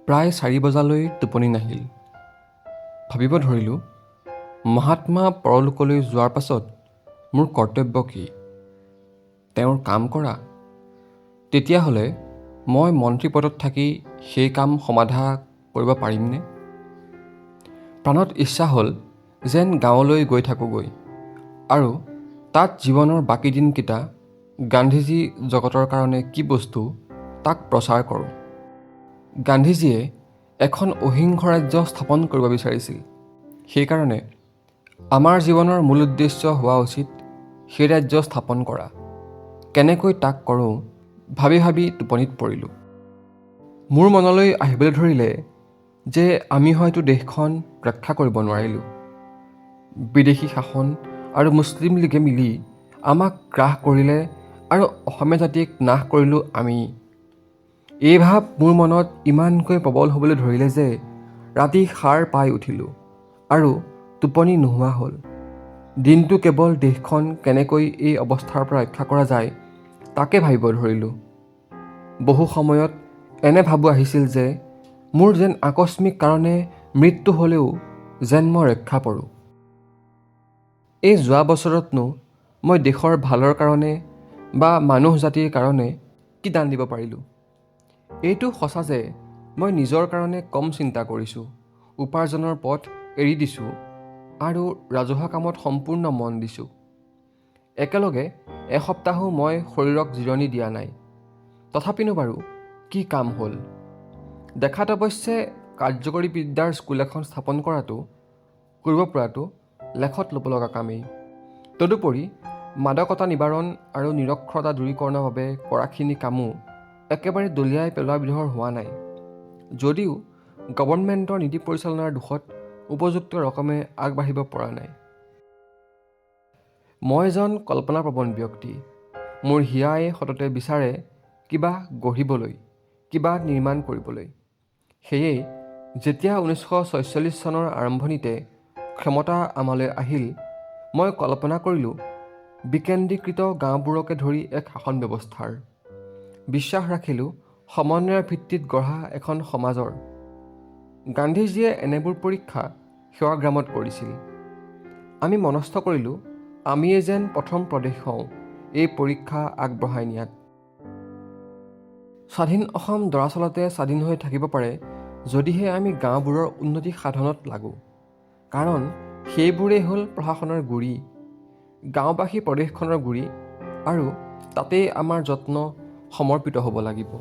প্ৰায় 4 বজালৈ টোপনি নাহিল। ভাবিব ধৰিলোঁ, মহাত্মা পৰলোকলৈ যোৱাৰ পাছত মোৰ কৰ্তব্য কি? তেওঁৰ কাম কৰা। তেতিয়াহ'লে মই মন্ত্ৰীপদত থাকি সেই কাম সমাধা কৰিব পাৰিমনে? প্ৰাণত ইচ্ছা হ'ল যেন গাঁৱলৈ গৈ থাকোঁগৈ আৰু তাত জীৱনৰ বাকী দিনকেইটা গান্ধীজী জগতৰ কাৰণে কি বস্তু তাক প্ৰচাৰ কৰোঁ। গান্ধীজীয়ে এখন অহিংস ৰাজ্য স্থাপন কৰিব বিচাৰিছিল। সেইকাৰণে আমাৰ জীৱনৰ মূল উদ্দেশ্য হোৱা উচিত সেই ৰাজ্য স্থাপন কৰা। কেনেকৈ তাক কৰোঁ ভাবি ভাবি টোপনিত পৰিলোঁ। মোৰ মনলৈ আহিবলৈ ধৰিলে যে আমি হয়তো দেশখন ৰক্ষা কৰিব নোৱাৰিলোঁ। বিদেশী শাসন আৰু মুছলিম লীগে মিলি আমাক গ্ৰাস কৰিলে আৰু অসমীয়া জাতিক নাশ কৰিলোঁ আমি। এই ভাৱ মোৰ মনত ইমানকৈ প্ৰবল হ'বলৈ ধৰিলে যে ৰাতি সাৰ পাই উঠিলোঁ আৰু টোপনি নোহোৱা হ'ল। দিনটো কেৱল দেশখন কেনেকৈ এই অৱস্থাৰ পৰা ৰক্ষা কৰা যায় তাকে ভাবিব ধৰিলোঁ। বহু সময়ত এনে ভাবো আহিছিল যে মোৰ যেন আকস্মিক কাৰণে মৃত্যু হ'লেও যেন মই ৰক্ষা পৰোঁ। এই যোৱা বছৰতনো মই দেশৰ ভালৰ কাৰণে বা মানুহ জাতিৰ কাৰণে কি দান দিব পাৰিলোঁ? এইটো সঁচা যে মই নিজৰ কাৰণে কম চিন্তা কৰিছোঁ, উপাৰ্জনৰ পথ এৰি দিছোঁ আৰু ৰাজহুৱা কামত সম্পূৰ্ণ মন দিছোঁ। একেলগে এসপ্তাহো মই শৰীৰক জিৰণি দিয়া নাই। তথাপিনো বাৰু কি কাম হ'ল? দেখাত অৱশ্যে কাৰ্যকৰী বিদ্যাৰ স্কুল এখন স্থাপন কৰাটো, কৰিব পৰাটো লেখত ল'ব লগা কামেই। তদুপৰি মাদকতা নিবাৰণ আৰু নিৰক্ষৰতা দূৰীকৰণৰ বাবে কৰাখিনি কামো একেবাৰে দলিয়াই পেলোৱা বিধৰ হোৱা নাই, যদিও গভৰ্ণমেণ্টৰ নীতি পৰিচালনাৰ দোষত উপযুক্ত ৰকমে আগবাঢ়িব পৰা নাই। মই এজন কল্পনাপ্ৰৱণ ব্যক্তি। মোৰ হিয়াই সততে বিচাৰে কিবা গঢ়িবলৈ, কিবা নিৰ্মাণ কৰিবলৈ। সেয়েই যেতিয়া 1946 চনৰ আৰম্ভণিতে ক্ষমতা আমালৈ আহিল, মই কল্পনা কৰিলোঁ বিকেন্দ্ৰীকৃত গাঁওবোৰকে ধৰি এক শাসন ব্যৱস্থাৰ। বিশ্বাস ৰাখিলোঁ সমন্বয়ৰ ভিত্তিত গঢ়া এখন সমাজৰ। গান্ধীজীয়ে এনেবোৰ পৰীক্ষা সেৱাগ্ৰামত কৰিছিল। আমি মনস্থ কৰিলোঁ আমিয়ে যেন প্ৰথম প্ৰদেশ হওঁ এই পৰীক্ষা আগবঢ়াই নিয়াত। স্বাধীন অসম দৰাচলতে স্বাধীন হৈ থাকিব পাৰে যদিহে আমি গাঁওবোৰৰ উন্নতি সাধনত লাগোঁ। কাৰণ সেইবোৰেই হ'ল প্ৰশাসনৰ গুৰি, গাঁওবাসী প্ৰদেশখনৰ গুৰি, আৰু তাতেই আমাৰ যত্ন সমৰ্পিত হ'ব লাগিব।